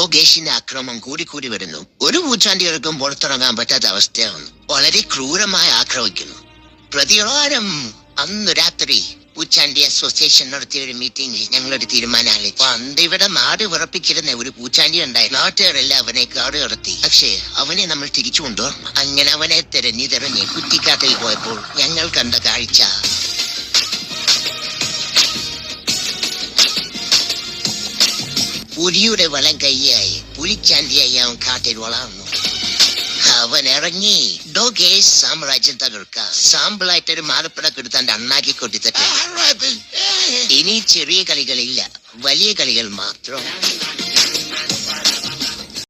ഡോഗേഷിന്റെ അക്രമം കൂടി വരുന്നു. ഒരു പൂച്ചാണ്ടികൾക്കും പുറത്തിറങ്ങാൻ പറ്റാത്ത അവസ്ഥയാണ്. വളരെ ക്രൂരമായി ആക്രമിക്കുന്നു. പ്രതിവാരം അന്ന് രാത്രി പൂച്ചാണ്ടി അസോസിയേഷൻ നടത്തിയ ഒരു മീറ്റിംഗിൽ ഞങ്ങളൊരു തീരുമാനമാണ്. പണ്ട് ഇവിടെ നാട് വിറപ്പിച്ചിരുന്ന ഒരു പൂച്ചാണ്ടി ഉണ്ടായി. നാട്ടുകാരെല്ലാം അവനെ കാട് കടത്തി. പക്ഷേ അവനെ നമ്മൾ തിരിച്ചു കൊണ്ടുവരണം. അങ്ങനെ അവനെ തെരഞ്ഞ് കുറ്റിക്കാട്ടിൽ പോയപ്പോൾ ഞങ്ങൾ കണ്ട കാഴ്ച പുലിയുടെ വലം കൈയായി പുലിച്ചാണ്ടിയായി അവൻ കാട്ടിൽ വളർന്നു. അവൻ ഇറങ്ങി ഡോഗേഷ് സാമ്രാജ്യം തകർക്കാൻ സാമ്പിളായിട്ടൊരു മാലപ്പടക്കം എടുത്താണ്ട് അണ്ണാക്കി കൊട്ടിത്തട്ടെ. ഇനി ചെറിയ കളികളില്ല, വലിയ കളികൾ മാത്രം.